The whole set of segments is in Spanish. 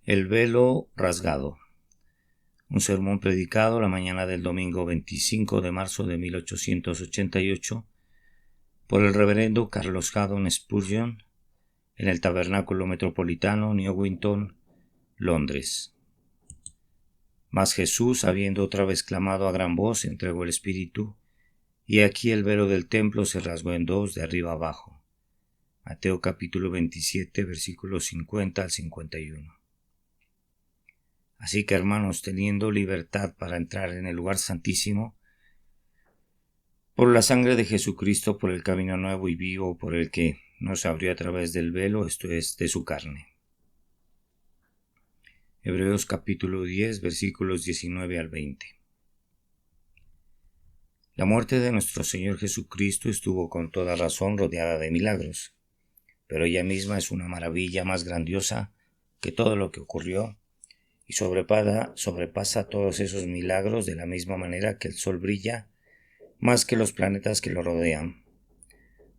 El velo rasgado. Un sermón predicado la mañana del domingo 25 de marzo de 1888 por el reverendo Carlos Haddon Spurgeon en el Tabernáculo Metropolitano, Newington, Londres. Mas Jesús, habiendo otra vez clamado a gran voz, entregó el Espíritu, y aquí el velo del templo se rasgó en dos de arriba abajo. Mateo capítulo 27, versículos 50 al 51. Así que, hermanos, teniendo libertad para entrar en el lugar santísimo, por la sangre de Jesucristo, por el camino nuevo y vivo, por el que nos abrió a través del velo, esto es, de su carne. Hebreos capítulo 10, versículos 19 al 20. La muerte de nuestro Señor Jesucristo estuvo con toda razón rodeada de milagros, pero ella misma es una maravilla más grandiosa que todo lo que ocurrió, y sobrepasa todos esos milagros de la misma manera que el sol brilla más que los planetas que lo rodean.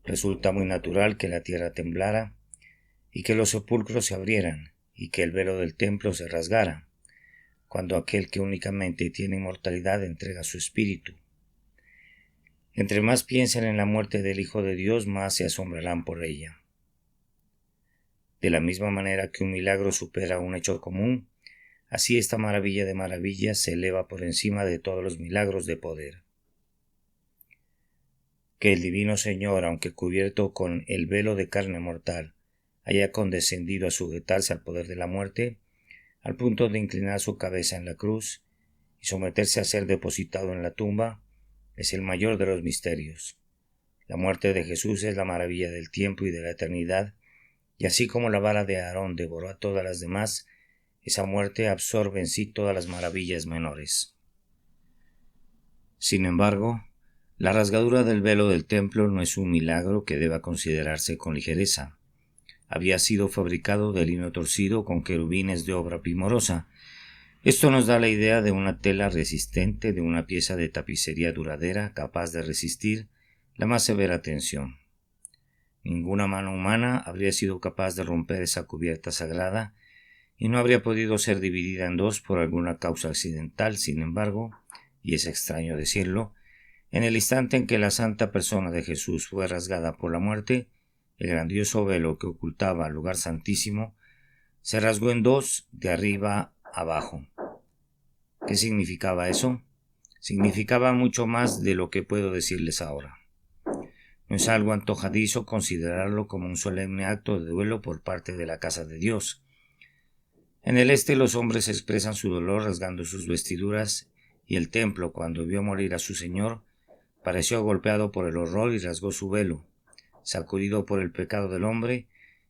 Resulta muy natural que la tierra temblara y que los sepulcros se abrieran y que el velo del templo se rasgara, cuando aquel que únicamente tiene inmortalidad entrega su espíritu. Entre más piensen en la muerte del Hijo de Dios, más se asombrarán por ella. De la misma manera que un milagro supera un hecho común, así esta maravilla de maravillas se eleva por encima de todos los milagros de poder. Que el divino Señor, aunque cubierto con el velo de carne mortal, haya condescendido a sujetarse al poder de la muerte, al punto de inclinar su cabeza en la cruz y someterse a ser depositado en la tumba, es el mayor de los misterios. La muerte de Jesús es la maravilla del tiempo y de la eternidad, y así como la vara de Aarón devoró a todas las demás, esa muerte absorbe en sí todas las maravillas menores. Sin embargo, la rasgadura del velo del templo no es un milagro que deba considerarse con ligereza. Había sido fabricado de lino torcido con querubines de obra primorosa. Esto nos da la idea de una tela resistente, de una pieza de tapicería duradera capaz de resistir la más severa tensión. Ninguna mano humana habría sido capaz de romper esa cubierta sagrada y no habría podido ser dividida en dos por alguna causa accidental. Sin embargo, y es extraño decirlo, en el instante en que la santa persona de Jesús fue rasgada por la muerte, el grandioso velo que ocultaba el lugar santísimo se rasgó en dos de arriba abajo. ¿Qué significaba eso? Significaba mucho más de lo que puedo decirles ahora. No es algo antojadizo considerarlo como un solemne acto de duelo por parte de la casa de Dios. En el este los hombres expresan su dolor rasgando sus vestiduras, y el templo, cuando vio morir a su Señor, pareció golpeado por el horror y rasgó su velo, sacudido por el pecado del hombre,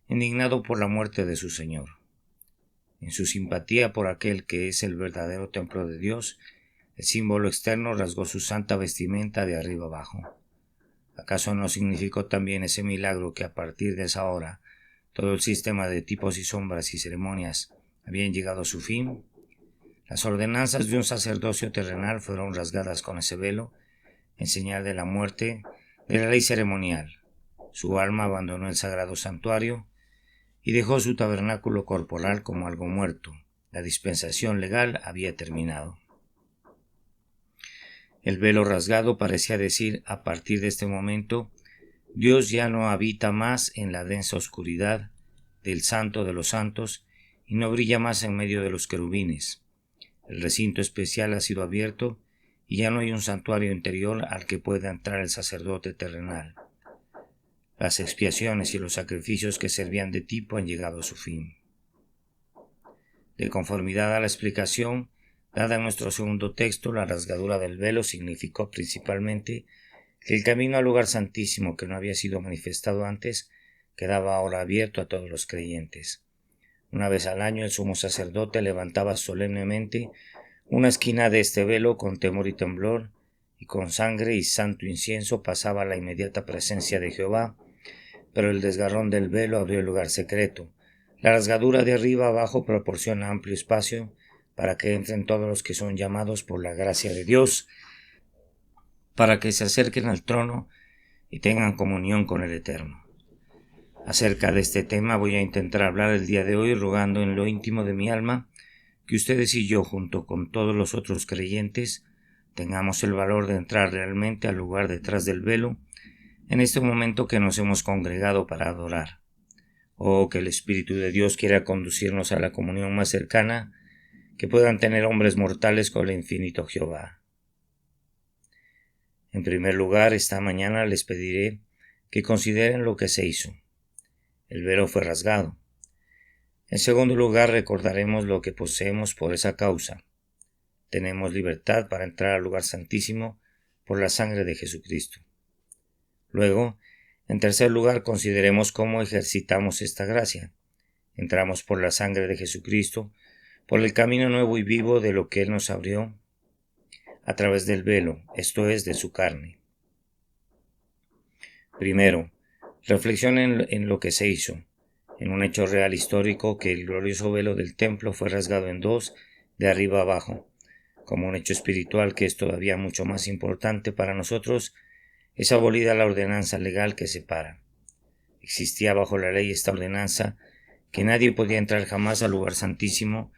indignado por la muerte de su Señor. En su simpatía por aquel que es el verdadero templo de Dios, el símbolo externo rasgó su santa vestimenta de arriba abajo. ¿Acaso no significó también ese milagro que a partir de esa hora todo el sistema de tipos y sombras y ceremonias habían llegado a su fin? Las ordenanzas de un sacerdocio terrenal fueron rasgadas con ese velo, en señal de la muerte de la ley ceremonial. Su alma abandonó el sagrado santuario y dejó su tabernáculo corporal como algo muerto. La dispensación legal había terminado. El velo rasgado parecía decir, a partir de este momento, Dios ya no habita más en la densa oscuridad del Santo de los Santos y no brilla más en medio de los querubines. El recinto especial ha sido abierto y ya no hay un santuario interior al que pueda entrar el sacerdote terrenal. Las expiaciones y los sacrificios que servían de tipo han llegado a su fin. De conformidad a la explicación dada en nuestro segundo texto, la rasgadura del velo significó principalmente que el camino al lugar santísimo, que no había sido manifestado antes, quedaba ahora abierto a todos los creyentes. Una vez al año el sumo sacerdote levantaba solemnemente una esquina de este velo con temor y temblor, y con sangre y santo incienso pasaba a la inmediata presencia de Jehová, pero el desgarrón del velo abrió el lugar secreto. La rasgadura de arriba abajo proporciona amplio espacio para que entren todos los que son llamados por la gracia de Dios, para que se acerquen al trono y tengan comunión con el Eterno. Acerca de este tema voy a intentar hablar el día de hoy, rogando en lo íntimo de mi alma que ustedes y yo, junto con todos los otros creyentes, tengamos el valor de entrar realmente al lugar detrás del velo en este momento que nos hemos congregado para adorar. Oh, que el Espíritu de Dios quiera conducirnos a la comunión más cercana que puedan tener hombres mortales con el infinito Jehová. En primer lugar, esta mañana les pediré que consideren lo que se hizo. El velo fue rasgado. En segundo lugar, recordaremos lo que poseemos por esa causa. Tenemos libertad para entrar al lugar santísimo por la sangre de Jesucristo. Luego, en tercer lugar, consideremos cómo ejercitamos esta gracia. Entramos por la sangre de Jesucristo, por el camino nuevo y vivo de lo que Él nos abrió a través del velo, esto es, de su carne. Primero, reflexionen en lo que se hizo, en un hecho real histórico que el glorioso velo del templo fue rasgado en dos, de arriba abajo. Como un hecho espiritual que es todavía mucho más importante para nosotros, es abolida la ordenanza legal que separa. Existía bajo la ley esta ordenanza que nadie podía entrar jamás al lugar santísimo,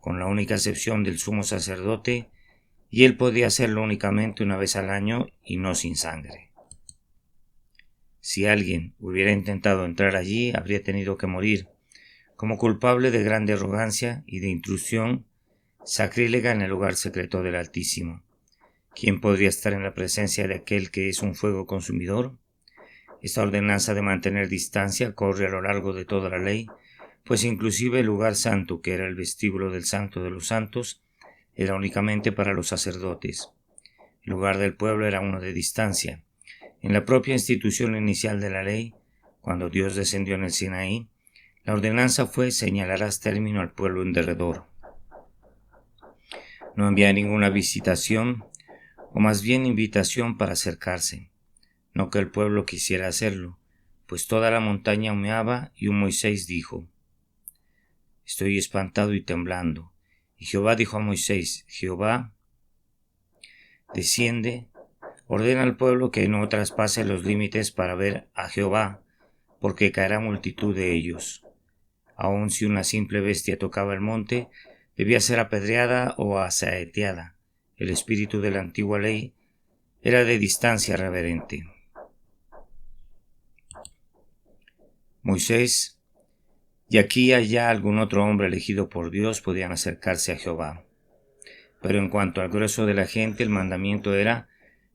con la única excepción del sumo sacerdote, y él podía hacerlo únicamente una vez al año y no sin sangre. Si alguien hubiera intentado entrar allí, habría tenido que morir, como culpable de grande arrogancia y de intrusión sacrílega en el lugar secreto del Altísimo. ¿Quién podría estar en la presencia de aquel que es un fuego consumidor? Esta ordenanza de mantener distancia corre a lo largo de toda la ley, pues inclusive el lugar santo, que era el vestíbulo del Santo de los Santos, era únicamente para los sacerdotes. El lugar del pueblo era uno de distancia. En la propia institución inicial de la ley, cuando Dios descendió en el Sinaí, la ordenanza fue: señalarás término al pueblo en derredor. No había ninguna visitación, o más bien invitación para acercarse. No que el pueblo quisiera hacerlo, pues toda la montaña humeaba, y un Moisés dijo: Estoy espantado y temblando. Y Jehová dijo a Moisés: Jehová, desciende, ordena al pueblo que no traspase los límites para ver a Jehová, porque caerá multitud de ellos. Aun si una simple bestia tocaba el monte, debía ser apedreada o asaeteada. El espíritu de la antigua ley era de distancia reverente. Moisés y aquí y allá algún otro hombre elegido por Dios podían acercarse a Jehová. Pero en cuanto al grueso de la gente, el mandamiento era: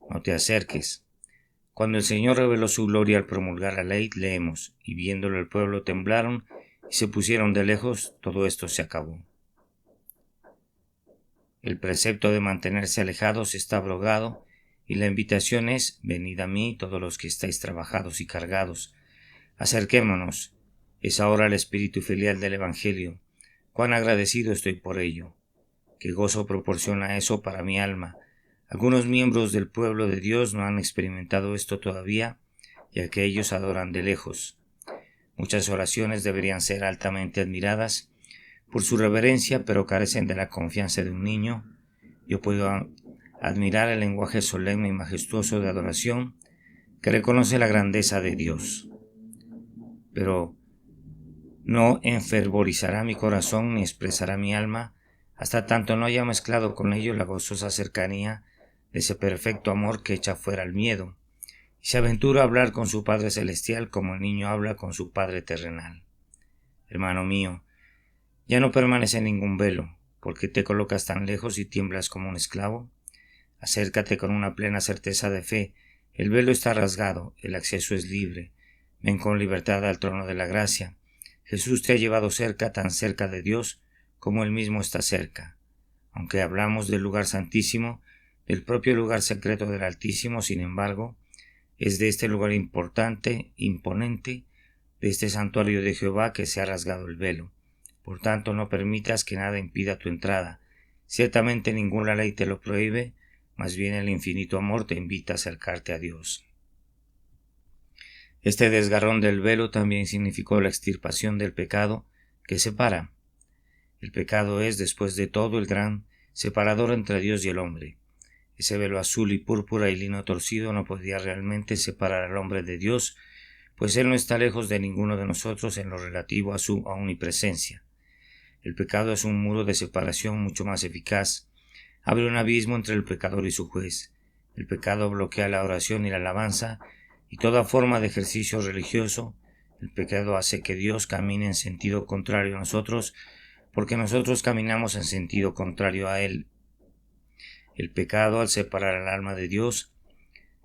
no te acerques. Cuando el Señor reveló su gloria al promulgar la ley, leemos: y viéndolo el pueblo temblaron y se pusieron de lejos. Todo esto se acabó. El precepto de mantenerse alejados está abrogado, y la invitación es: venid a mí todos los que estáis trabajados y cargados. Acerquémonos. Es ahora el espíritu filial del Evangelio. Cuán agradecido estoy por ello. Qué gozo proporciona eso para mi alma. Algunos miembros del pueblo de Dios no han experimentado esto todavía, ya que ellos adoran de lejos. Muchas oraciones deberían ser altamente admiradas por su reverencia, pero carecen de la confianza de un niño. Yo puedo admirar el lenguaje solemne y majestuoso de adoración que reconoce la grandeza de Dios, pero no enfervorizará mi corazón ni expresará mi alma hasta tanto no haya mezclado con ello la gozosa cercanía de ese perfecto amor que echa fuera el miedo y se aventura a hablar con su Padre Celestial como el niño habla con su Padre terrenal. Hermano mío, ya no permanece ningún velo. ¿Por qué te colocas tan lejos y tiemblas como un esclavo? Acércate con una plena certeza de fe. El velo está rasgado, el acceso es libre. Ven con libertad al trono de la gracia. Jesús te ha llevado cerca, tan cerca de Dios como Él mismo está cerca. Aunque hablamos del lugar santísimo, del propio lugar secreto del Altísimo, sin embargo, es de este lugar importante, imponente, de este santuario de Jehová que se ha rasgado el velo. Por tanto, no permitas que nada impida tu entrada. Ciertamente ninguna ley te lo prohíbe, más bien el infinito amor te invita a acercarte a Dios. Este desgarrón del velo también significó la extirpación del pecado que separa. El pecado es, después de todo, el gran separador entre Dios y el hombre. Ese velo azul y púrpura y lino torcido no podía realmente separar al hombre de Dios, pues Él no está lejos de ninguno de nosotros en lo relativo a su omnipresencia. El pecado es un muro de separación mucho más eficaz. Abre un abismo entre el pecador y su juez. El pecado bloquea la oración y la alabanza y toda forma de ejercicio religioso. El pecado hace que Dios camine en sentido contrario a nosotros, porque nosotros caminamos en sentido contrario a Él. El pecado, al separar al alma de Dios,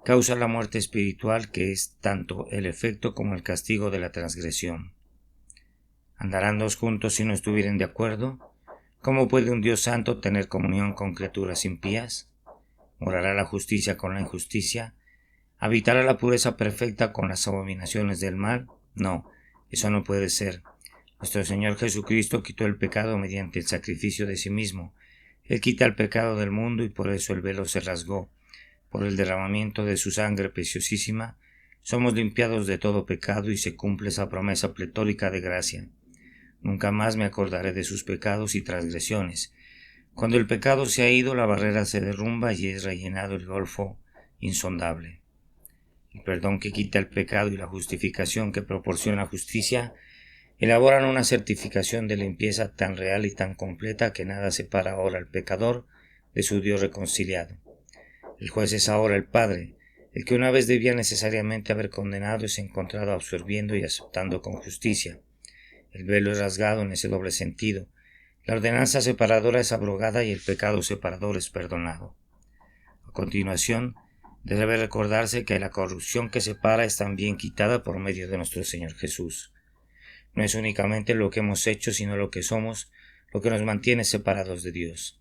causa la muerte espiritual, que es tanto el efecto como el castigo de la transgresión. ¿Andarán dos juntos si no estuvieren de acuerdo? ¿Cómo puede un Dios santo tener comunión con criaturas impías? ¿Morará la justicia con la injusticia? ¿Habitará la pureza perfecta con las abominaciones del mal? No, eso no puede ser. Nuestro Señor Jesucristo quitó el pecado mediante el sacrificio de sí mismo. Él quita el pecado del mundo y por eso el velo se rasgó. Por el derramamiento de su sangre preciosísima, somos limpiados de todo pecado y se cumple esa promesa pletórica de gracia. Nunca más me acordaré de sus pecados y transgresiones. Cuando el pecado se ha ido, la barrera se derrumba y es rellenado el golfo insondable. El perdón que quita el pecado y la justificación que proporciona justicia elaboran una certificación de limpieza tan real y tan completa que nada separa ahora al pecador de su Dios reconciliado. El juez es ahora el Padre. El que una vez debía necesariamente haber condenado es encontrado absorbiendo y aceptando con justicia. El velo es rasgado en ese doble sentido. La ordenanza separadora es abrogada y el pecado separador es perdonado. A continuación, debe recordarse que la corrupción que separa es también quitada por medio de nuestro Señor Jesús. No es únicamente lo que hemos hecho, sino lo que somos, lo que nos mantiene separados de Dios.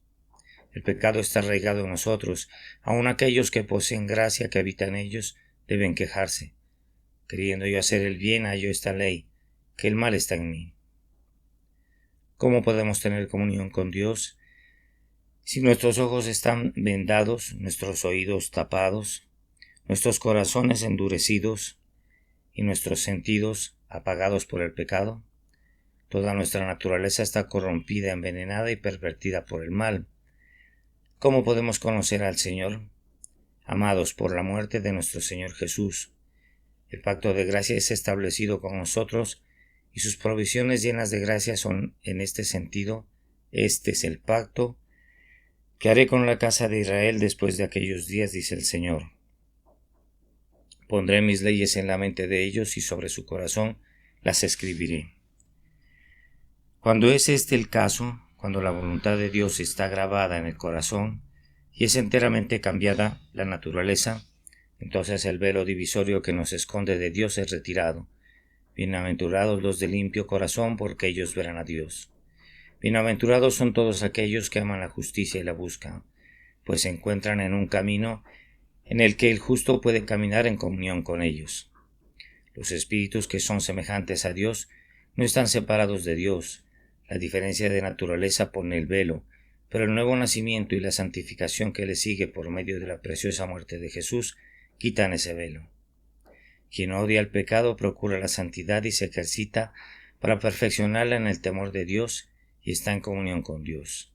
El pecado está arraigado en nosotros. Aun aquellos que poseen gracia que habita en ellos deben quejarse. Queriendo yo hacer el bien, hallo esta ley, que el mal está en mí. ¿Cómo podemos tener comunión con Dios? Si nuestros ojos están vendados, nuestros oídos tapados, nuestros corazones endurecidos y nuestros sentidos apagados por el pecado. Toda nuestra naturaleza está corrompida, envenenada y pervertida por el mal. ¿Cómo podemos conocer al Señor? Amados por la muerte de nuestro Señor Jesús. El pacto de gracia es establecido con nosotros y sus provisiones llenas de gracia son en este sentido. Este es el pacto que haré con la casa de Israel después de aquellos días, dice el Señor. Pondré mis leyes en la mente de ellos y sobre su corazón las escribiré. Cuando es este el caso, cuando la voluntad de Dios está grabada en el corazón y es enteramente cambiada la naturaleza, entonces el velo divisorio que nos esconde de Dios es retirado. Bienaventurados los de limpio corazón, porque ellos verán a Dios. Bienaventurados son todos aquellos que aman la justicia y la buscan, pues se encuentran en un camino en el que el justo puede caminar en comunión con ellos. Los espíritus que son semejantes a Dios no están separados de Dios. La diferencia de naturaleza pone el velo, pero el nuevo nacimiento y la santificación que le sigue por medio de la preciosa muerte de Jesús quitan ese velo. Quien odia el pecado procura la santidad y se ejercita para perfeccionarla en el temor de Dios y está en comunión con Dios.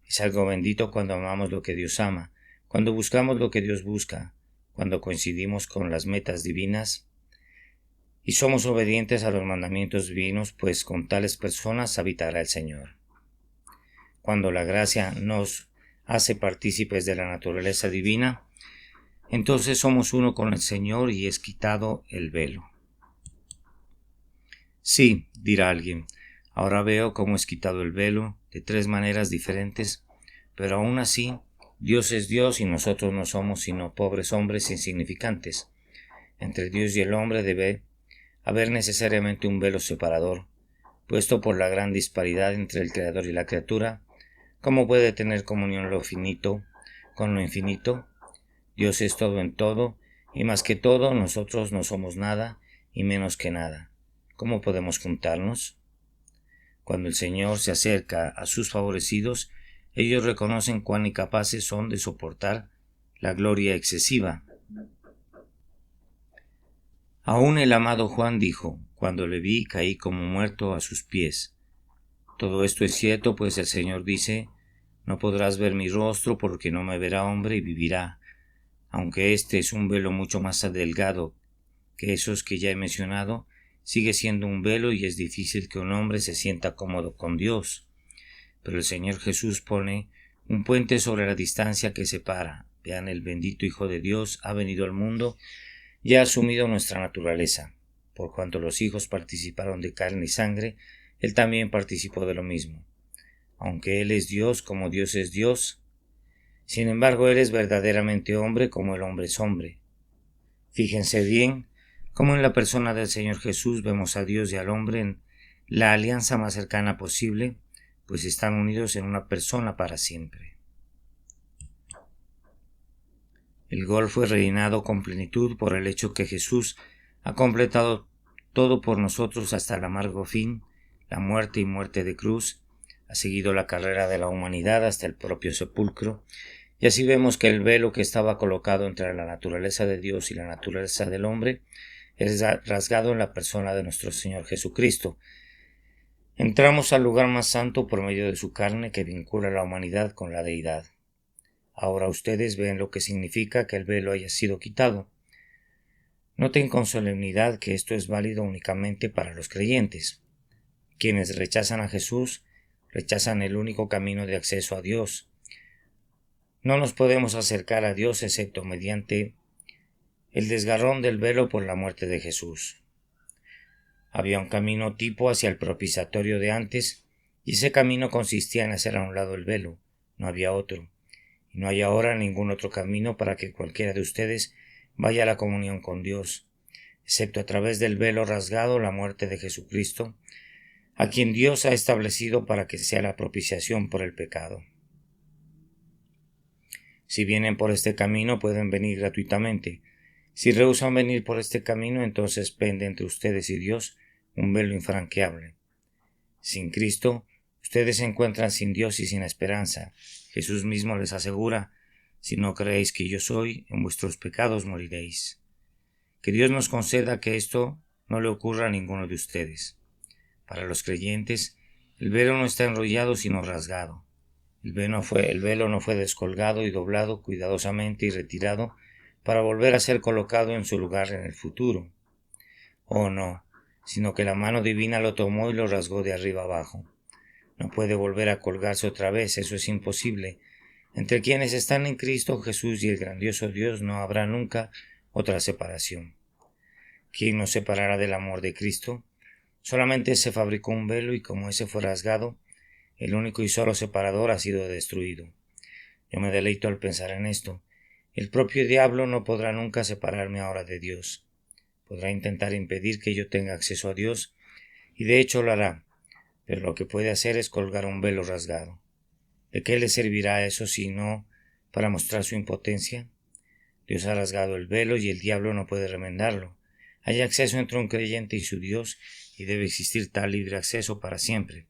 Es algo bendito cuando amamos lo que Dios ama, cuando buscamos lo que Dios busca, cuando coincidimos con las metas divinas y somos obedientes a los mandamientos divinos, pues con tales personas habitará el Señor. Cuando la gracia nos hace partícipes de la naturaleza divina, entonces somos uno con el Señor y es quitado el velo. Sí, dirá alguien, ahora veo cómo es quitado el velo de tres maneras diferentes, pero aún así, Dios es Dios y nosotros no somos sino pobres hombres insignificantes. Entre Dios y el hombre debe haber necesariamente un velo separador, puesto por la gran disparidad entre el Creador y la criatura. ¿Cómo puede tener comunión lo finito con lo infinito? Dios es todo en todo, y más que todo, nosotros no somos nada y menos que nada. ¿Cómo podemos juntarnos? Cuando el Señor se acerca a sus favorecidos, ellos reconocen cuán incapaces son de soportar la gloria excesiva. Aún el amado Juan dijo, cuando le vi caí como muerto a sus pies. Todo esto es cierto, pues el Señor dice, no podrás ver mi rostro porque no me verá hombre y vivirá. Aunque este es un velo mucho más delgado que esos que ya he mencionado, sigue siendo un velo y es difícil que un hombre se sienta cómodo con Dios. Pero el Señor Jesús pone un puente sobre la distancia que separa. Vean, el bendito Hijo de Dios ha venido al mundo y ha asumido nuestra naturaleza. Por cuanto los hijos participaron de carne y sangre, Él también participó de lo mismo. Aunque Él es Dios como Dios es Dios, sin embargo Él es verdaderamente hombre como el hombre es hombre. Fíjense bien cómo en la persona del Señor Jesús vemos a Dios y al hombre en la alianza más cercana posible, pues están unidos en una persona para siempre. El gol fue rellenado con plenitud por el hecho que Jesús ha completado todo por nosotros hasta el amargo fin, la muerte y muerte de cruz, ha seguido la carrera de la humanidad hasta el propio sepulcro, y así vemos que el velo que estaba colocado entre la naturaleza de Dios y la naturaleza del hombre es rasgado en la persona de nuestro Señor Jesucristo. Entramos al lugar más santo por medio de su carne que vincula a la humanidad con la deidad. Ahora ustedes ven lo que significa que el velo haya sido quitado. Noten con solemnidad que esto es válido únicamente para los creyentes. Quienes rechazan a Jesús, rechazan el único camino de acceso a Dios. No nos podemos acercar a Dios excepto mediante el desgarrón del velo por la muerte de Jesús. Había un camino tipo hacia el propiciatorio de antes, y ese camino consistía en hacer a un lado el velo, no había otro, y no hay ahora ningún otro camino para que cualquiera de ustedes vaya a la comunión con Dios, excepto a través del velo rasgado, la muerte de Jesucristo, a quien Dios ha establecido para que sea la propiciación por el pecado. Si vienen por este camino pueden venir gratuitamente. Si rehúsan venir por este camino, entonces pende entre ustedes y Dios un velo infranqueable. Sin Cristo, ustedes se encuentran sin Dios y sin esperanza. Jesús mismo les asegura: si no creéis que yo soy, en vuestros pecados moriréis. Que Dios nos conceda que esto no le ocurra a ninguno de ustedes. Para los creyentes, el velo no está enrollado sino rasgado. El velo no fue descolgado y doblado cuidadosamente y retirado para volver a ser colocado en su lugar en el futuro. Oh no, sino que la mano divina lo tomó y lo rasgó de arriba abajo. No puede volver a colgarse otra vez, eso es imposible. Entre quienes están en Cristo Jesús y el grandioso Dios no habrá nunca otra separación. ¿Quién nos separará del amor de Cristo? Solamente se fabricó un velo y como ese fue rasgado, el único y solo separador ha sido destruido. Yo me deleito al pensar en esto. El propio diablo no podrá nunca separarme ahora de Dios. Podrá intentar impedir que yo tenga acceso a Dios, y de hecho lo hará, pero lo que puede hacer es colgar un velo rasgado. ¿De qué le servirá eso si no para mostrar su impotencia? Dios ha rasgado el velo y el diablo no puede remendarlo. Hay acceso entre un creyente y su Dios, y debe existir tal libre acceso para siempre,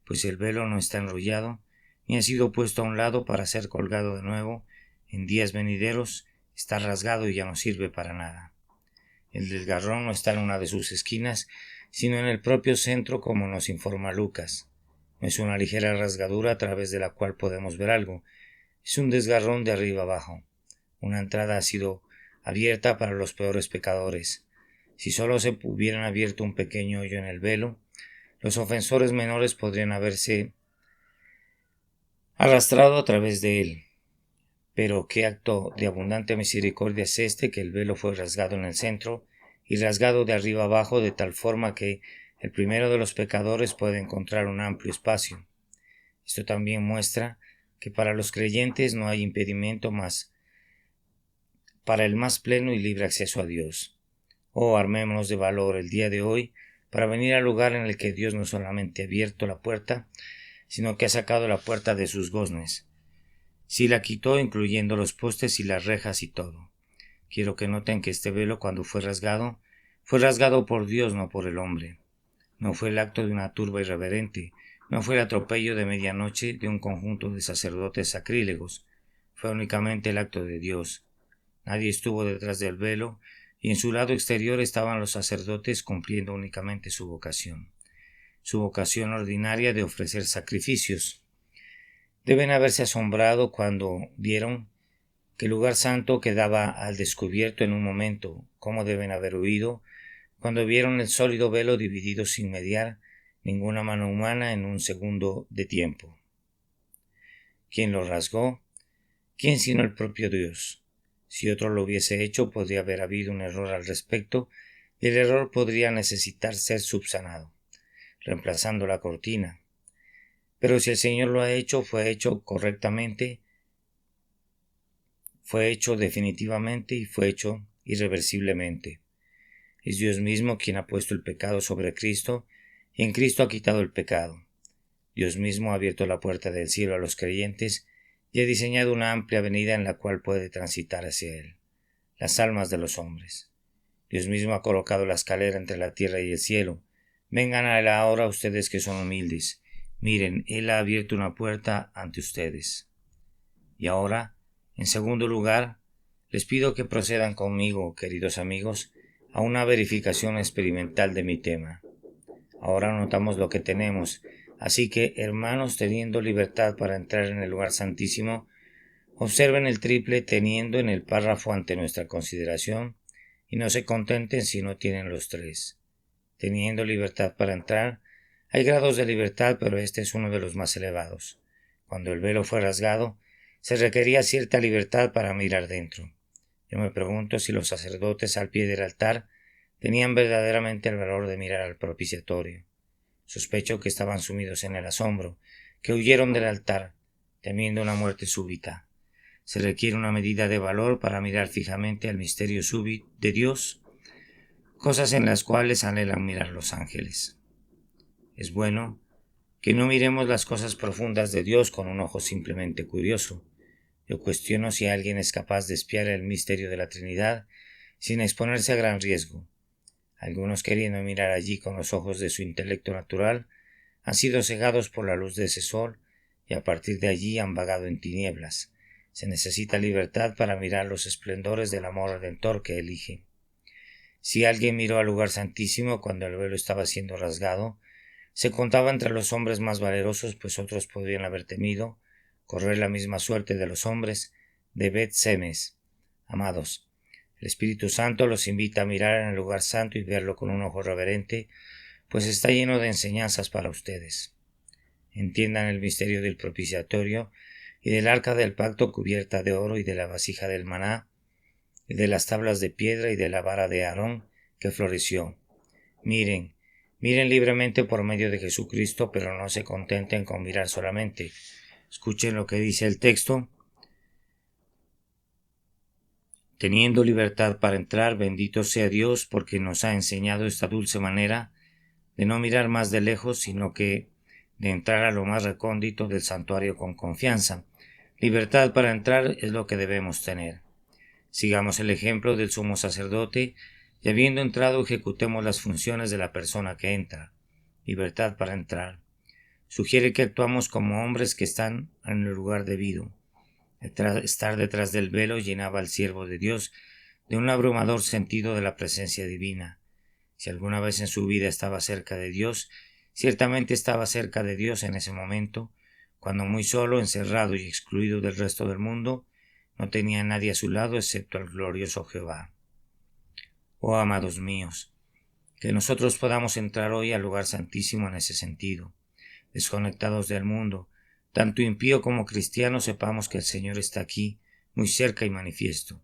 pues el velo no está enrollado, ni ha sido puesto a un lado para ser colgado de nuevo. En días venideros está rasgado y ya no sirve para nada. El desgarrón no está en una de sus esquinas, sino en el propio centro, como nos informa Lucas. No es una ligera rasgadura a través de la cual podemos ver algo, es un desgarrón de arriba abajo. Una entrada ha sido abierta para los peores pecadores. Si solo se hubieran abierto un pequeño hoyo en el velo, los ofensores menores podrían haberse arrastrado a través de él. Pero qué acto de abundante misericordia es este, que el velo fue rasgado en el centro y rasgado de arriba abajo de tal forma que el primero de los pecadores puede encontrar un amplio espacio. Esto también muestra que para los creyentes no hay impedimento más para el más pleno y libre acceso a Dios. Oh, armémonos de valor el día de hoy para venir al lugar en el que Dios no solamente ha abierto la puerta, sino que ha sacado la puerta de sus goznes. Sí la quitó, incluyendo los postes y las rejas y todo. Quiero que noten que este velo, cuando fue rasgado por Dios, no por el hombre. No fue el acto de una turba irreverente, no fue el atropello de medianoche de un conjunto de sacerdotes sacrílegos, fue únicamente el acto de Dios. Nadie estuvo detrás del velo, y en su lado exterior estaban los sacerdotes cumpliendo únicamente su vocación ordinaria de ofrecer sacrificios. Deben haberse asombrado cuando vieron que el lugar santo quedaba al descubierto en un momento, como deben haber oído, cuando vieron el sólido velo dividido sin mediar ninguna mano humana en un segundo de tiempo. ¿Quién lo rasgó? ¿Quién sino el propio Dios? Si otro lo hubiese hecho, podría haber habido un error al respecto, y el error podría necesitar ser subsanado, reemplazando la cortina. Pero si el Señor lo ha hecho, fue hecho correctamente, fue hecho definitivamente y fue hecho irreversiblemente. Es Dios mismo quien ha puesto el pecado sobre Cristo, y en Cristo ha quitado el pecado. Dios mismo ha abierto la puerta del cielo a los creyentes y ha diseñado una amplia avenida en la cual puede transitar hacia Él, las almas de los hombres. Dios mismo ha colocado la escalera entre la tierra y el cielo. Vengan a Él ahora ustedes que son humildes. Miren, Él ha abierto una puerta ante ustedes. Y ahora, en segundo lugar, les pido que procedan conmigo, queridos amigos, a una verificación experimental de mi tema. Ahora notamos lo que tenemos, así que, hermanos, teniendo libertad para entrar en el lugar santísimo, observen el triple teniendo en el párrafo ante nuestra consideración y no se contenten si no tienen los tres. Teniendo libertad para entrar, hay grados de libertad, pero este es uno de los más elevados. Cuando el velo fue rasgado, se requería cierta libertad para mirar dentro. Yo me pregunto si los sacerdotes al pie del altar tenían verdaderamente el valor de mirar al propiciatorio. Sospecho que estaban sumidos en el asombro, que huyeron del altar, temiendo una muerte súbita. Se requiere una medida de valor para mirar fijamente al misterio súbito de Dios, cosas en las cuales anhelan mirar los ángeles. Es bueno que no miremos las cosas profundas de Dios con un ojo simplemente curioso. Yo cuestiono si alguien es capaz de espiar el misterio de la Trinidad sin exponerse a gran riesgo. Algunos, queriendo mirar allí con los ojos de su intelecto natural, han sido cegados por la luz de ese sol y a partir de allí han vagado en tinieblas. Se necesita libertad para mirar los esplendores del amor redentor que elige. Si alguien miró al lugar santísimo cuando el velo estaba siendo rasgado, se contaba entre los hombres más valerosos, pues otros podrían haber temido correr la misma suerte de los hombres de Bet-Semes. Amados, el Espíritu Santo los invita a mirar en el lugar santo y verlo con un ojo reverente, pues está lleno de enseñanzas para ustedes. Entiendan el misterio del propiciatorio y del arca del pacto cubierta de oro y de la vasija del maná, y de las tablas de piedra y de la vara de Aarón que floreció. Miren libremente por medio de Jesucristo, pero no se contenten con mirar solamente. Escuchen lo que dice el texto. Teniendo libertad para entrar, bendito sea Dios, porque nos ha enseñado esta dulce manera de no mirar más de lejos, sino que de entrar a lo más recóndito del santuario con confianza. Libertad para entrar es lo que debemos tener. Sigamos el ejemplo del sumo sacerdote y habiendo entrado ejecutemos las funciones de la persona que entra. Libertad para entrar. Sugiere que actuamos como hombres que están en el lugar debido. Estar detrás del velo llenaba al siervo de Dios de un abrumador sentido de la presencia divina. Si alguna vez en su vida estaba cerca de Dios, ciertamente estaba cerca de Dios en ese momento, cuando muy solo, encerrado y excluido del resto del mundo, no tenía nadie a su lado excepto al glorioso Jehová. Oh amados míos, que nosotros podamos entrar hoy al lugar santísimo en ese sentido, desconectados del mundo, tanto impío como cristiano sepamos que el Señor está aquí, muy cerca y manifiesto.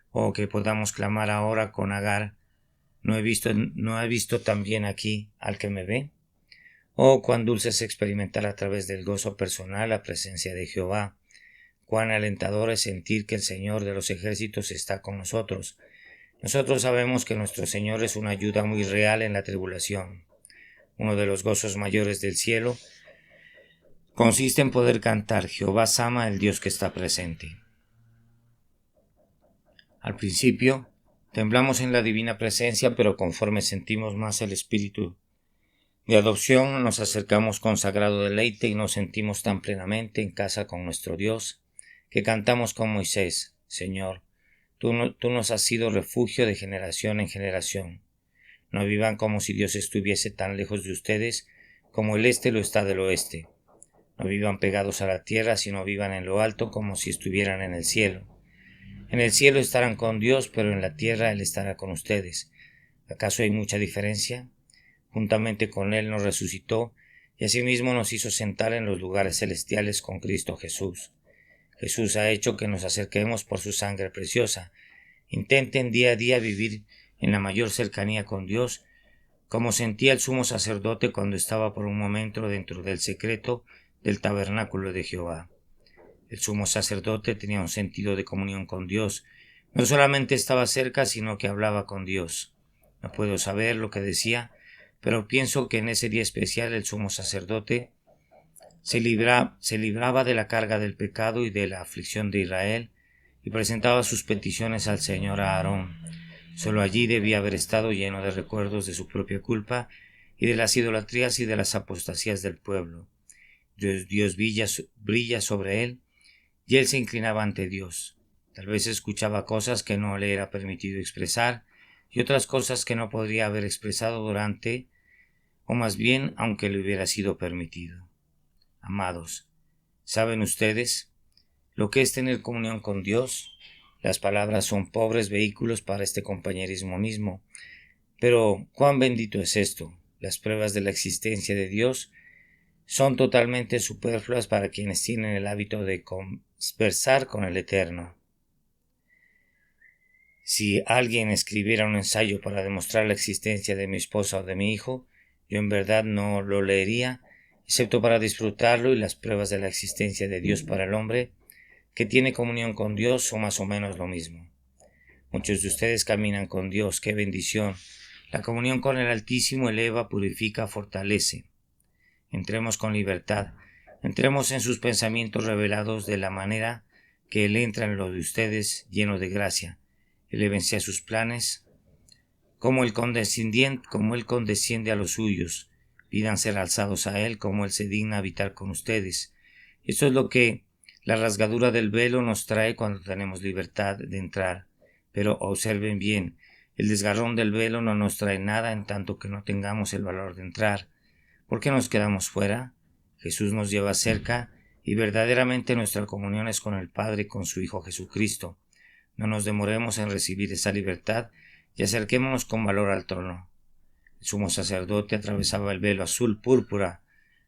Oh, que podamos clamar ahora con Agar, ¿no he visto también aquí al que me ve? Oh, cuán dulce es experimentar a través del gozo personal la presencia de Jehová. Cuán alentador es sentir que el Señor de los ejércitos está con nosotros. Nosotros sabemos que nuestro Señor es una ayuda muy real en la tribulación. Uno de los gozos mayores del cielo consiste en poder cantar Jehová Sama, el Dios que está presente. Al principio, temblamos en la divina presencia, pero conforme sentimos más el Espíritu de adopción, nos acercamos con sagrado deleite y nos sentimos tan plenamente en casa con nuestro Dios, que cantamos con Moisés, Señor, tú nos has sido refugio de generación en generación. No vivan como si Dios estuviese tan lejos de ustedes como el este lo está del oeste. No vivan pegados a la tierra, sino vivan en lo alto como si estuvieran en el cielo. En el cielo estarán con Dios, pero en la tierra Él estará con ustedes. ¿Acaso hay mucha diferencia? Juntamente con Él nos resucitó y asimismo nos hizo sentar en los lugares celestiales con Cristo Jesús. Jesús ha hecho que nos acerquemos por su sangre preciosa. Intenten día a día vivir en la mayor cercanía con Dios, como sentía el sumo sacerdote cuando estaba por un momento dentro del secreto del tabernáculo de Jehová. El sumo sacerdote tenía un sentido de comunión con Dios. No solamente estaba cerca, sino que hablaba con Dios. No puedo saber lo que decía, pero pienso que en ese día especial el sumo sacerdote se libraba de la carga del pecado y de la aflicción de Israel y presentaba sus peticiones al Señor a Aarón. Solo allí debía haber estado lleno de recuerdos de su propia culpa y de las idolatrías y de las apostasías del pueblo. Dios brilla sobre él y él se inclinaba ante Dios. Tal vez escuchaba cosas que no le era permitido expresar y otras cosas que no podría haber expresado durante, o más bien aunque le hubiera sido permitido. Amados, ¿saben ustedes lo que es tener comunión con Dios? Las palabras son pobres vehículos para este compañerismo mismo. Pero cuán bendito es esto. Las pruebas de la existencia de Dios son totalmente superfluas para quienes tienen el hábito de conversar con el Eterno. Si alguien escribiera un ensayo para demostrar la existencia de mi esposa o de mi hijo, yo en verdad no lo leería, excepto para disfrutarlo, y las pruebas de la existencia de Dios para el hombre que tiene comunión con Dios son más o menos lo mismo. Muchos de ustedes caminan con Dios, ¡qué bendición! La comunión con el Altísimo eleva, purifica, fortalece. Entremos con libertad, entremos en sus pensamientos revelados de la manera que Él entra en lo de ustedes, lleno de gracia. Elévense a sus planes, como Él condesciende a los suyos. Pidan ser alzados a Él, como Él se digna habitar con ustedes. Esto es lo que la rasgadura del velo nos trae cuando tenemos libertad de entrar. Pero observen bien, el desgarrón del velo no nos trae nada en tanto que no tengamos el valor de entrar. ¿Por qué nos quedamos fuera? Jesús nos lleva cerca y verdaderamente nuestra comunión es con el Padre y con su Hijo Jesucristo. No nos demoremos en recibir esa libertad y acerquémonos con valor al trono. El sumo sacerdote atravesaba el velo azul, púrpura,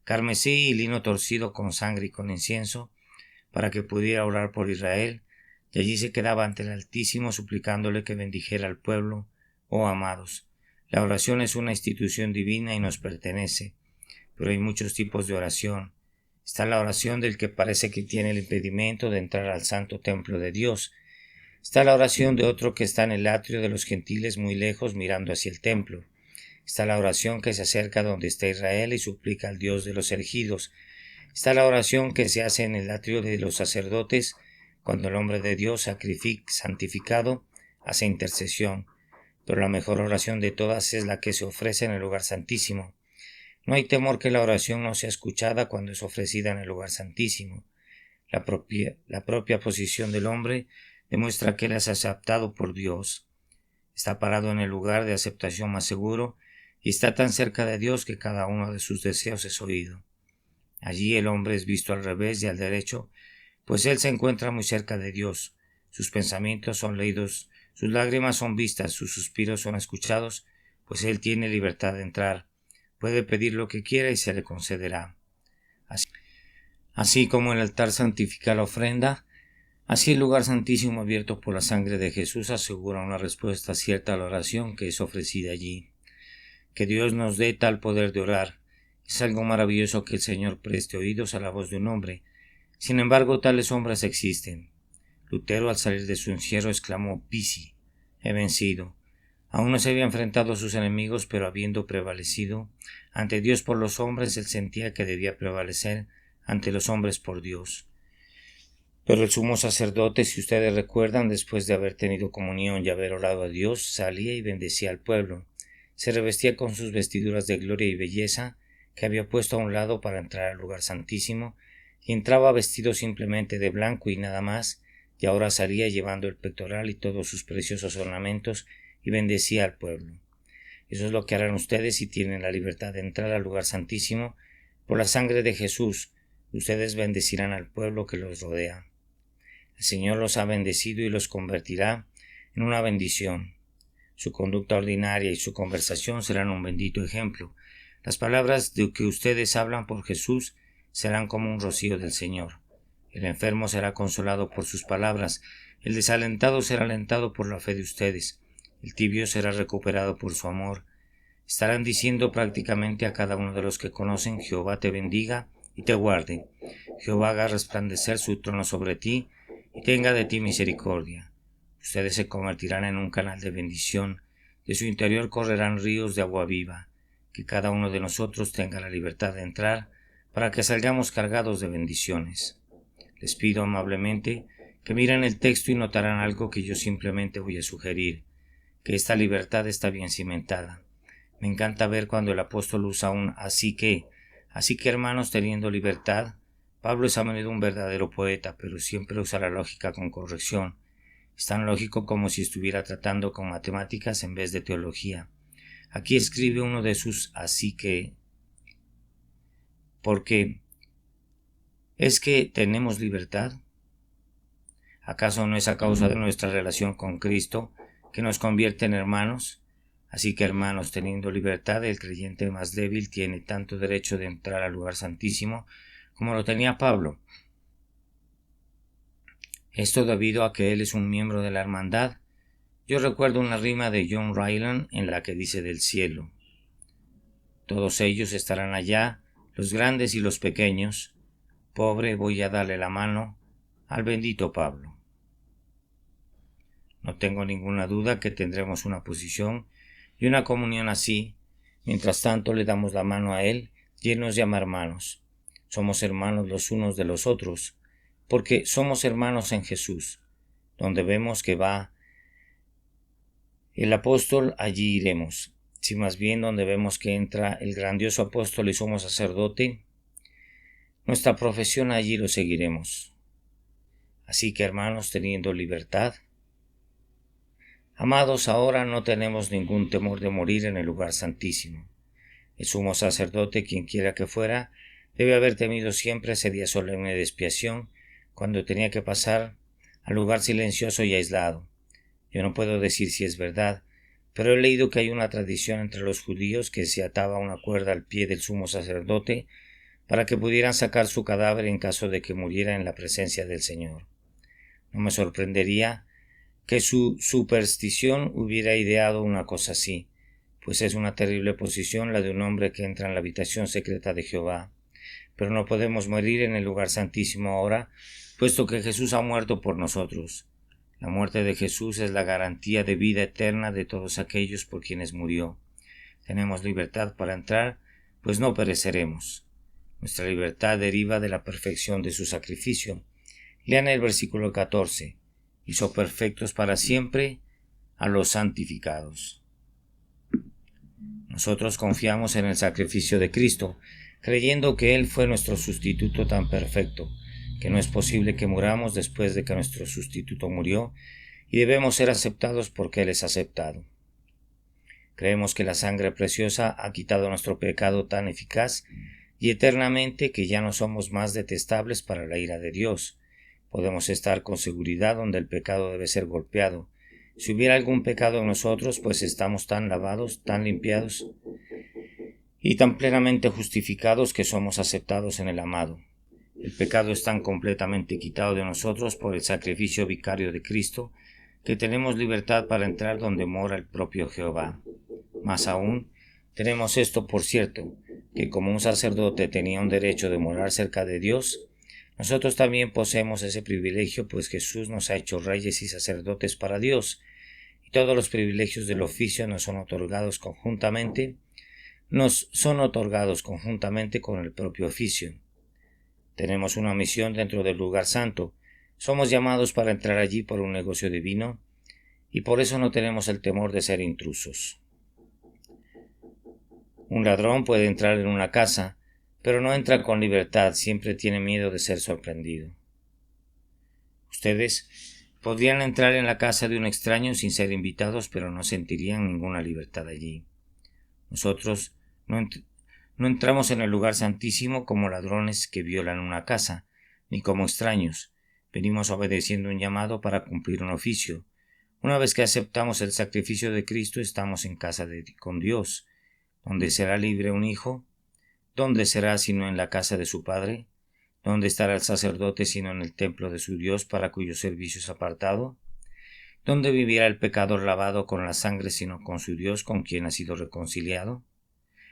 carmesí y lino torcido con sangre y con incienso para que pudiera orar por Israel, y allí se quedaba ante el Altísimo suplicándole que bendijera al pueblo. Oh amados, la oración es una institución divina y nos pertenece, pero hay muchos tipos de oración. Está la oración del que parece que tiene el impedimento de entrar al santo templo de Dios. Está la oración de otro que está en el atrio de los gentiles muy lejos mirando hacia el templo. Está la oración que se acerca donde está Israel y suplica al Dios de los elegidos. Está la oración que se hace en el atrio de los sacerdotes cuando el hombre de Dios santificado hace intercesión. Pero la mejor oración de todas es la que se ofrece en el lugar santísimo. No hay temor que la oración no sea escuchada cuando es ofrecida en el lugar santísimo. La propia posición del hombre demuestra que él es aceptado por Dios. Está parado en el lugar de aceptación más seguro y está tan cerca de Dios que cada uno de sus deseos es oído. Allí el hombre es visto al revés y al derecho, pues él se encuentra muy cerca de Dios. Sus pensamientos son leídos, sus lágrimas son vistas, sus suspiros son escuchados, pues él tiene libertad de entrar. Puede pedir lo que quiera y se le concederá. Así como el altar santifica la ofrenda, así el lugar santísimo abierto por la sangre de Jesús asegura una respuesta cierta a la oración que es ofrecida allí. Que Dios nos dé tal poder de orar. Es algo maravilloso que el Señor preste oídos a la voz de un hombre. Sin embargo, tales hombres existen. Lutero, al salir de su encierro, exclamó: «Pisi, he vencido». Aún no se había enfrentado a sus enemigos, pero habiendo prevalecido ante Dios por los hombres, él sentía que debía prevalecer ante los hombres por Dios. Pero el sumo sacerdote, si ustedes recuerdan, después de haber tenido comunión y haber orado a Dios, salía y bendecía al pueblo. Se revestía con sus vestiduras de gloria y belleza, que había puesto a un lado para entrar al lugar santísimo, y entraba vestido simplemente de blanco y nada más, y ahora salía llevando el pectoral y todos sus preciosos ornamentos, y bendecía al pueblo. Eso es lo que harán ustedes si tienen la libertad de entrar al lugar santísimo. Por la sangre de Jesús, ustedes bendecirán al pueblo que los rodea. El Señor los ha bendecido y los convertirá en una bendición. Su conducta ordinaria y su conversación serán un bendito ejemplo. Las palabras de que ustedes hablan por Jesús serán como un rocío del Señor. El enfermo será consolado por sus palabras, el desalentado será alentado por la fe de ustedes, el tibio será recuperado por su amor. Estarán diciendo prácticamente a cada uno de los que conocen: Jehová te bendiga y te guarde. Jehová haga resplandecer su trono sobre ti y tenga de ti misericordia. Ustedes se convertirán en un canal de bendición. De su interior correrán ríos de agua viva. Que cada uno de nosotros tenga la libertad de entrar para que salgamos cargados de bendiciones. Les pido amablemente que miren el texto y notarán algo que yo simplemente voy a sugerir, que esta libertad está bien cimentada. Me encanta ver cuando el apóstol usa un así que hermanos, teniendo libertad. Pablo es a menudo un verdadero poeta, pero siempre usa la lógica con corrección. Es tan lógico como si estuviera tratando con matemáticas en vez de teología. Aquí escribe uno de sus así que, porque ¿es que tenemos libertad? ¿Acaso no es a causa de nuestra relación con Cristo que nos convierte en hermanos? Así que, hermanos, teniendo libertad, el creyente más débil tiene tanto derecho de entrar al lugar santísimo como lo tenía Pablo. Esto debido a que él es un miembro de la hermandad. Yo recuerdo una rima de John Ryland en la que dice del cielo: todos ellos estarán allá, los grandes y los pequeños. Pobre, voy a darle la mano al bendito Pablo. No tengo ninguna duda que tendremos una posición y una comunión así. Mientras tanto le damos la mano a él, y él nos llama hermanos. Somos hermanos los unos de los otros, porque somos hermanos en Jesús. Donde vemos que va el apóstol, allí iremos. Si más bien donde vemos que entra el grandioso apóstol y sumo sacerdote, nuestra profesión, allí lo seguiremos. Así que, hermanos, teniendo libertad, amados, ahora no tenemos ningún temor de morir en el lugar santísimo. El sumo sacerdote, quien quiera que fuera, debe haber temido siempre ese día solemne de expiación, cuando tenía que pasar al lugar silencioso y aislado. Yo no puedo decir si es verdad, pero he leído que hay una tradición entre los judíos que se ataba una cuerda al pie del sumo sacerdote para que pudieran sacar su cadáver en caso de que muriera en la presencia del Señor. No me sorprendería que su superstición hubiera ideado una cosa así, pues es una terrible posición la de un hombre que entra en la habitación secreta de Jehová. Pero no podemos morir en el lugar santísimo ahora, puesto que Jesús ha muerto por nosotros. La muerte de Jesús es la garantía de vida eterna de todos aquellos por quienes murió. Tenemos libertad para entrar, pues no pereceremos. Nuestra libertad deriva de la perfección de su sacrificio. Lean el versículo 14. Hizo perfectos para siempre a los santificados. Nosotros confiamos en el sacrificio de Cristo, creyendo que Él fue nuestro sustituto tan perfecto, que no es posible que muramos después de que nuestro sustituto murió, y debemos ser aceptados porque Él es aceptado. Creemos que la sangre preciosa ha quitado nuestro pecado tan eficaz y eternamente que ya no somos más detestables para la ira de Dios. Podemos estar con seguridad donde el pecado debe ser golpeado. Si hubiera algún pecado en nosotros, pues estamos tan lavados, tan limpiados y tan plenamente justificados que somos aceptados en el amado. El pecado es tan completamente quitado de nosotros por el sacrificio vicario de Cristo, que tenemos libertad para entrar donde mora el propio Jehová. Más aún, tenemos esto por cierto, que como un sacerdote tenía un derecho de morar cerca de Dios, nosotros también poseemos ese privilegio, pues Jesús nos ha hecho reyes y sacerdotes para Dios, y todos los privilegios del oficio nos son otorgados conjuntamente con el propio oficio. Tenemos una misión dentro del lugar santo. Somos llamados para entrar allí por un negocio divino, y por eso no tenemos el temor de ser intrusos. Un ladrón puede entrar en una casa, pero no entra con libertad, siempre tiene miedo de ser sorprendido. Ustedes podrían entrar en la casa de un extraño sin ser invitados, pero no sentirían ninguna libertad allí. Nosotros no entramos en el lugar santísimo como ladrones que violan una casa, ni como extraños. Venimos obedeciendo un llamado para cumplir un oficio. Una vez que aceptamos el sacrificio de Cristo, estamos en casa con Dios. ¿Dónde será libre un hijo? ¿Dónde será sino en la casa de su Padre? ¿Dónde estará el sacerdote sino en el templo de su Dios, para cuyo servicio es apartado? ¿Dónde vivirá el pecador lavado con la sangre sino con su Dios, con quien ha sido reconciliado?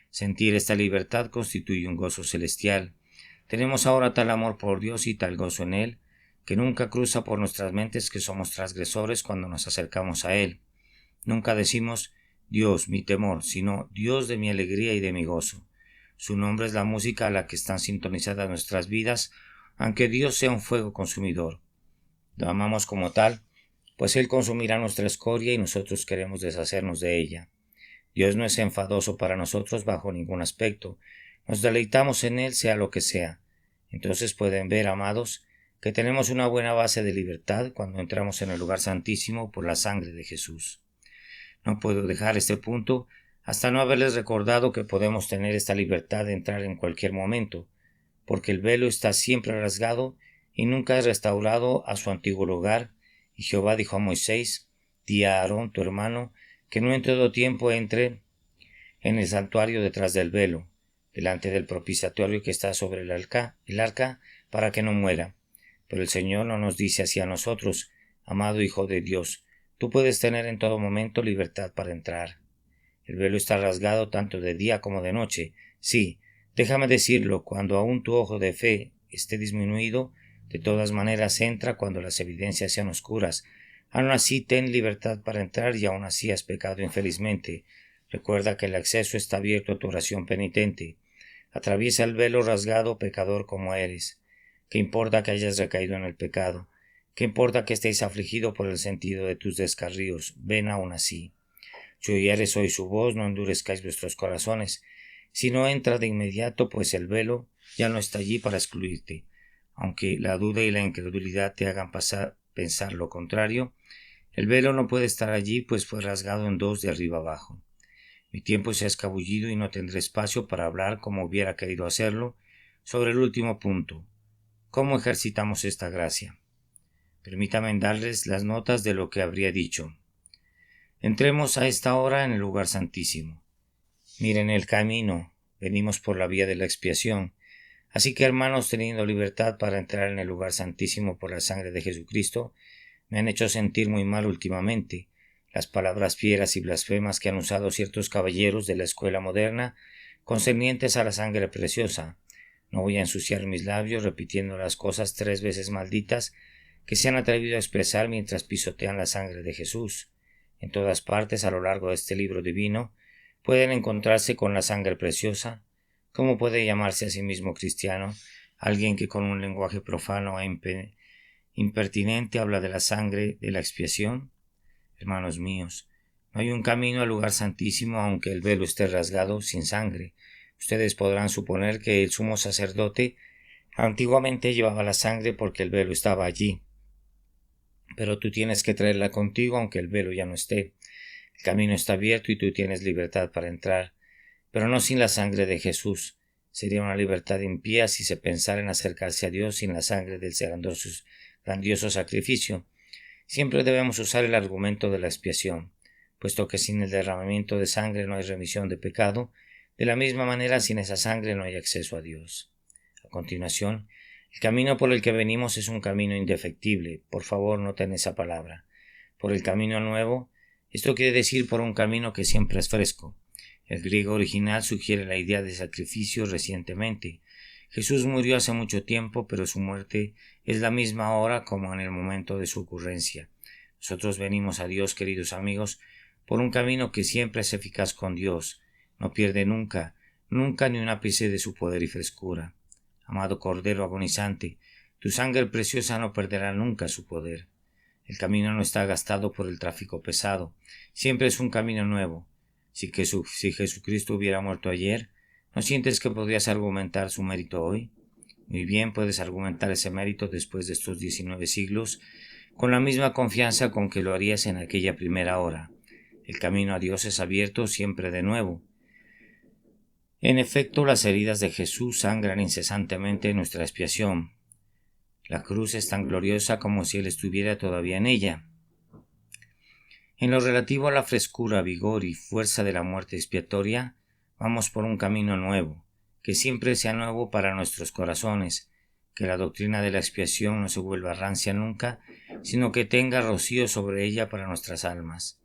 Sentir esta libertad constituye un gozo celestial. Tenemos ahora tal amor por Dios y tal gozo en Él, que nunca cruza por nuestras mentes que somos transgresores cuando nos acercamos a Él. Nunca decimos Dios, mi temor, sino Dios de mi alegría y de mi gozo. Su nombre es la música a la que están sintonizadas nuestras vidas, aunque Dios sea un fuego consumidor. Lo amamos como tal, pues Él consumirá nuestra escoria y nosotros queremos deshacernos de ella. Dios no es enfadoso para nosotros bajo ningún aspecto. Nos deleitamos en Él sea lo que sea. Entonces pueden ver, amados, que tenemos una buena base de libertad cuando entramos en el lugar santísimo por la sangre de Jesús. No puedo dejar este punto hasta no haberles recordado que podemos tener esta libertad de entrar en cualquier momento, porque el velo está siempre rasgado y nunca es restaurado a su antiguo lugar, y Jehová dijo a Moisés: di a Aarón tu hermano que no en todo tiempo entre en el santuario detrás del velo, delante del propiciatorio que está sobre el arca, para que no muera. Pero el Señor no nos dice así a nosotros: amado Hijo de Dios, tú puedes tener en todo momento libertad para entrar. El velo está rasgado tanto de día como de noche. Sí, déjame decirlo, cuando aún tu ojo de fe esté disminuido, de todas maneras entra cuando las evidencias sean oscuras. Aún así ten libertad para entrar y aún así has pecado infelizmente. Recuerda que el acceso está abierto a tu oración penitente. Atraviesa el velo rasgado, pecador como eres. ¿Qué importa que hayas recaído en el pecado? ¿Qué importa que estéis afligido por el sentido de tus descarríos? Ven aún así. Si oyeres hoy su voz, no endurezcáis vuestros corazones. Si no entra de inmediato, pues el velo ya no está allí para excluirte. Aunque la duda y la incredulidad te hagan pensar lo contrario, el velo no puede estar allí, pues fue rasgado en dos de arriba abajo. Mi tiempo se ha escabullido y no tendré espacio para hablar, como hubiera querido hacerlo, sobre el último punto: ¿cómo ejercitamos esta gracia? Permítame darles las notas de lo que habría dicho. Entremos a esta hora en el lugar santísimo. Miren el camino, venimos por la vía de la expiación. Así que, hermanos, teniendo libertad para entrar en el lugar santísimo por la sangre de Jesucristo, me han hecho sentir muy mal últimamente. Las palabras fieras y blasfemas que han usado ciertos caballeros de la escuela moderna concernientes a la sangre preciosa. No voy a ensuciar mis labios repitiendo las cosas 3 veces malditas que se han atrevido a expresar mientras pisotean la sangre de Jesús. En todas partes a lo largo de este libro divino pueden encontrarse con la sangre preciosa. ¿Cómo puede llamarse a sí mismo cristiano alguien que con un lenguaje profano e impertinente habla de la sangre de la expiación? Hermanos míos, no hay un camino al lugar santísimo aunque el velo esté rasgado sin sangre. Ustedes podrán suponer que el sumo sacerdote antiguamente llevaba la sangre porque el velo estaba allí. Pero tú tienes que traerla contigo aunque el velo ya no esté. El camino está abierto y tú tienes libertad para entrar, pero no sin la sangre de Jesús. Sería una libertad impía si se pensara en acercarse a Dios sin la sangre del grandioso sacrificio. Siempre debemos usar el argumento de la expiación, puesto que sin el derramamiento de sangre no hay remisión de pecado. De la misma manera, sin esa sangre no hay acceso a Dios. A continuación, el camino por el que venimos es un camino indefectible. Por favor, noten esa palabra. Por el camino nuevo, esto quiere decir por un camino que siempre es fresco. El griego original sugiere la idea de sacrificio recientemente. Jesús murió hace mucho tiempo, pero su muerte es la misma ahora como en el momento de su ocurrencia. Nosotros venimos a Dios, queridos amigos, por un camino que siempre es eficaz con Dios. No pierde nunca ni un ápice de su poder y frescura. Amado Cordero agonizante, tu sangre preciosa no perderá nunca su poder. El camino no está gastado por el tráfico pesado. Siempre es un camino nuevo. Si Jesucristo hubiera muerto ayer, ¿no sientes que podrías argumentar su mérito hoy? Muy bien, puedes argumentar ese mérito después de estos 19 siglos, con la misma confianza con que lo harías en aquella primera hora. El camino a Dios es abierto siempre de nuevo. En efecto, las heridas de Jesús sangran incesantemente en nuestra expiación. La cruz es tan gloriosa como si Él estuviera todavía en ella. En lo relativo a la frescura, vigor y fuerza de la muerte expiatoria, vamos por un camino nuevo, que siempre sea nuevo para nuestros corazones, que la doctrina de la expiación no se vuelva rancia nunca, sino que tenga rocío sobre ella para nuestras almas.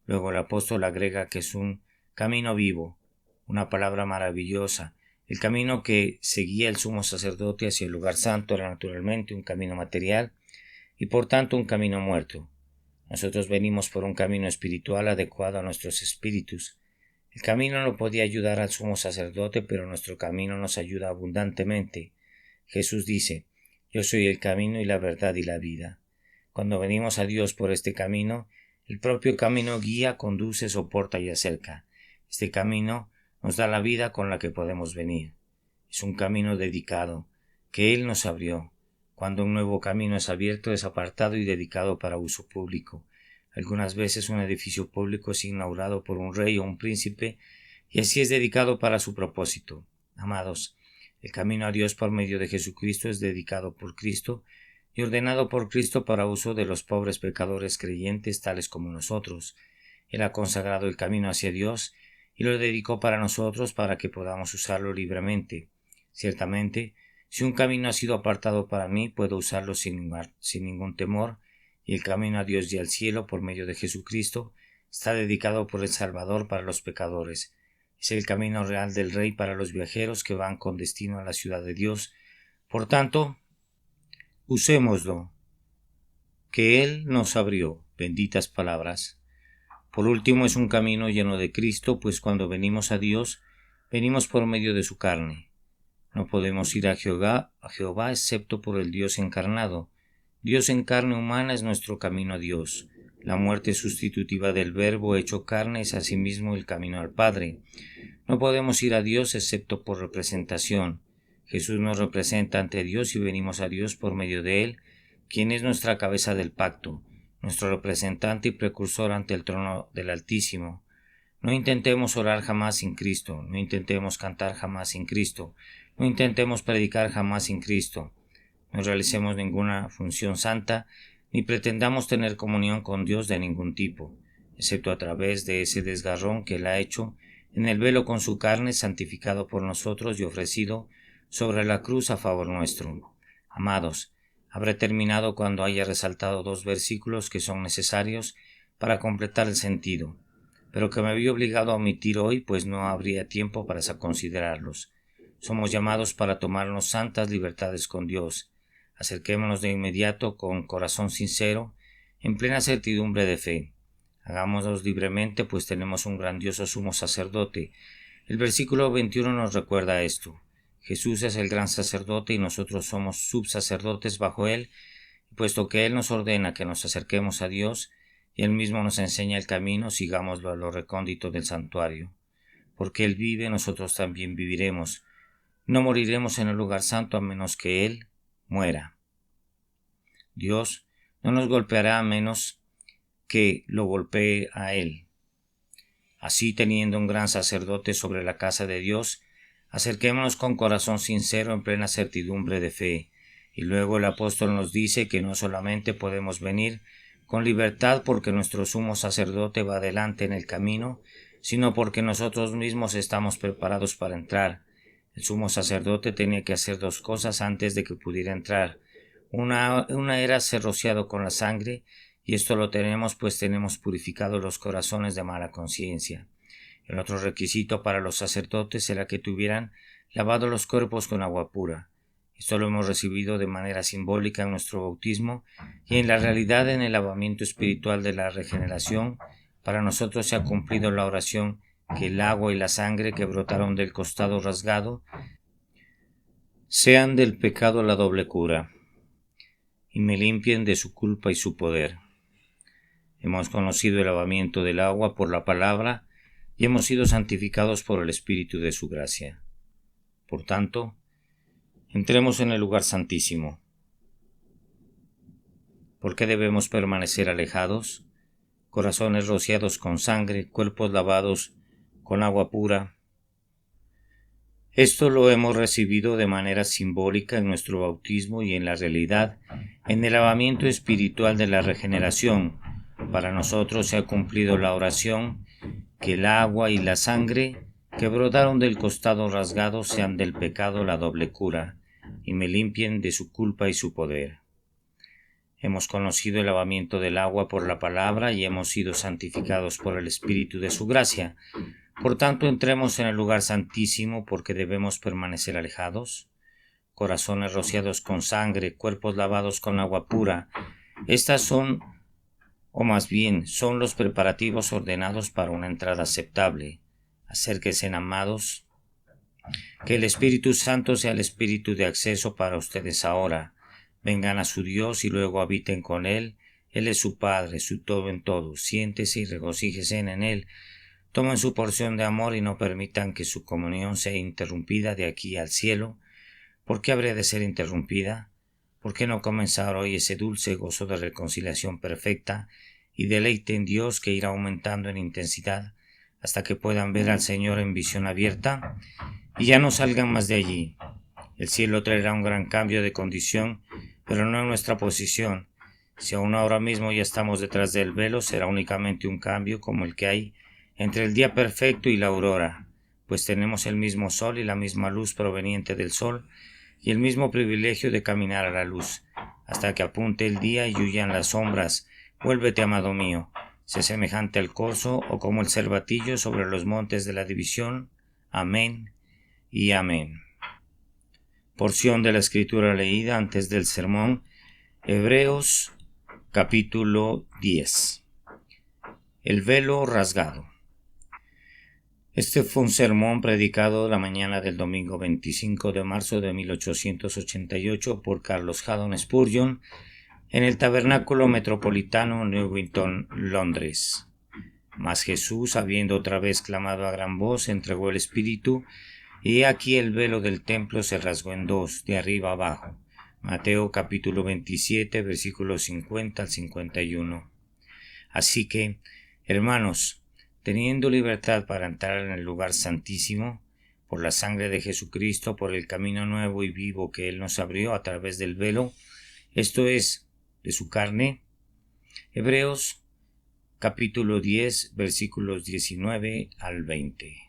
Luego el apóstol agrega que es un camino vivo, una palabra maravillosa. El camino que seguía el sumo sacerdote hacia el lugar santo era naturalmente un camino material y por tanto un camino muerto. Nosotros venimos por un camino espiritual adecuado a nuestros espíritus. El camino no podía ayudar al sumo sacerdote, pero nuestro camino nos ayuda abundantemente. Jesús dice: Yo soy el camino y la verdad y la vida. Cuando venimos a Dios por este camino, el propio camino guía, conduce, soporta y acerca. Este camino nos da la vida con la que podemos venir. Es un camino dedicado, que Él nos abrió. Cuando un nuevo camino es abierto, es apartado y dedicado para uso público. Algunas veces un edificio público es inaugurado por un rey o un príncipe, y así es dedicado para su propósito. Amados, el camino a Dios por medio de Jesucristo es dedicado por Cristo y ordenado por Cristo para uso de los pobres pecadores creyentes tales como nosotros. Él ha consagrado el camino hacia Dios y lo dedicó para nosotros para que podamos usarlo libremente. Ciertamente, si un camino ha sido apartado para mí, puedo usarlo sin ningún temor, y el camino a Dios y al cielo por medio de Jesucristo está dedicado por el Salvador para los pecadores. Es el camino real del Rey para los viajeros que van con destino a la ciudad de Dios. Por tanto, usémoslo, que Él nos abrió. Benditas palabras. Por último, es un camino lleno de Cristo, pues cuando venimos a Dios, venimos por medio de su carne. No podemos ir a Jehová excepto por el Dios encarnado. Dios en carne humana es nuestro camino a Dios. La muerte sustitutiva del Verbo hecho carne es asimismo el camino al Padre. No podemos ir a Dios excepto por representación. Jesús nos representa ante Dios y venimos a Dios por medio de Él, quien es nuestra cabeza del pacto, nuestro representante y precursor ante el trono del Altísimo. No intentemos orar jamás sin Cristo, no intentemos cantar jamás sin Cristo, no intentemos predicar jamás sin Cristo. No realicemos ninguna función santa, ni pretendamos tener comunión con Dios de ningún tipo, excepto a través de ese desgarrón que Él ha hecho en el velo con su carne, santificado por nosotros y ofrecido sobre la cruz a favor nuestro. Amados, habré terminado cuando haya resaltado 2 versículos que son necesarios para completar el sentido, pero que me vi obligado a omitir hoy, pues no habría tiempo para considerarlos. Somos llamados para tomarnos santas libertades con Dios. Acerquémonos de inmediato con corazón sincero, en plena certidumbre de fe. Hagámoslo libremente, pues tenemos un grandioso sumo sacerdote. El versículo 21 nos recuerda esto. Jesús es el gran sacerdote y nosotros somos subsacerdotes bajo Él, y puesto que Él nos ordena que nos acerquemos a Dios, y Él mismo nos enseña el camino, sigámoslo a lo recóndito del santuario. Porque Él vive, nosotros también viviremos. No moriremos en el lugar santo a menos que Él muera. Dios no nos golpeará a menos que lo golpee a Él. Así, teniendo un gran sacerdote sobre la casa de Dios, acerquémonos con corazón sincero en plena certidumbre de fe. Y luego el apóstol nos dice que no solamente podemos venir con libertad porque nuestro sumo sacerdote va adelante en el camino, sino porque nosotros mismos estamos preparados para entrar. El sumo sacerdote tenía que hacer 2 cosas antes de que pudiera entrar. Una era ser rociado con la sangre, y esto lo tenemos pues tenemos purificado los corazones de mala conciencia. El otro requisito para los sacerdotes era que tuvieran lavado los cuerpos con agua pura. Esto lo hemos recibido de manera simbólica en nuestro bautismo, y en la realidad en el lavamiento espiritual de la regeneración. Para nosotros se ha cumplido la oración: que el agua y la sangre que brotaron del costado rasgado sean del pecado la doble cura, y me limpien de su culpa y su poder. Hemos conocido el lavamiento del agua por la palabra, y hemos sido santificados por el Espíritu de su gracia. Por tanto, entremos en el lugar santísimo. ¿Por qué debemos permanecer alejados? Corazones rociados con sangre, cuerpos lavados con agua pura. Esto lo hemos recibido de manera simbólica en nuestro bautismo y en la realidad, en el lavamiento espiritual de la regeneración. Para nosotros se ha cumplido la oración, que el agua y la sangre que brotaron del costado rasgado sean del pecado la doble cura, y me limpien de su culpa y su poder. Hemos conocido el lavamiento del agua por la palabra y hemos sido santificados por el Espíritu de su gracia. Por tanto, entremos en el lugar santísimo porque debemos permanecer alejados. Corazones rociados con sangre, cuerpos lavados con agua pura. Estas son, o más bien, son los preparativos ordenados para una entrada aceptable. Acérquense, amados, que el Espíritu Santo sea el Espíritu de acceso para ustedes ahora. Vengan a su Dios y luego habiten con Él. Él es su Padre, su todo en todo. Siéntese y regocíjese en Él. Tomen su porción de amor y no permitan que su comunión sea interrumpida de aquí al cielo. ¿Por qué habría de ser interrumpida? ¿Por qué no comenzar hoy ese dulce gozo de reconciliación perfecta y deleite en Dios que irá aumentando en intensidad hasta que puedan ver al Señor en visión abierta y ya no salgan más de allí? El cielo traerá un gran cambio de condición, pero no en nuestra posición. Si aún ahora mismo ya estamos detrás del velo, será únicamente un cambio como el que hay entre el día perfecto y la aurora, pues tenemos el mismo sol y la misma luz proveniente del sol, y el mismo privilegio de caminar a la luz, hasta que apunte el día y huyan las sombras. Vuélvete, amado mío, sé semejante al corzo o como el cervatillo sobre los montes de la división. Amén y amén. Porción de la escritura leída antes del sermón, Hebreos capítulo 10. El velo rasgado. Este fue un sermón predicado la mañana del domingo 25 de marzo de 1888 por Carlos Haddon Spurgeon en el Tabernáculo Metropolitano Newington, Londres. Mas Jesús, habiendo otra vez clamado a gran voz, entregó el Espíritu, y aquí el velo del templo se rasgó en dos, de arriba abajo. Mateo capítulo 27, versículos 50 al 51. Así que, hermanos, teniendo libertad para entrar en el lugar santísimo, por la sangre de Jesucristo, por el camino nuevo y vivo que Él nos abrió a través del velo, esto es, de su carne. Hebreos capítulo 10, versículos 19 al 20.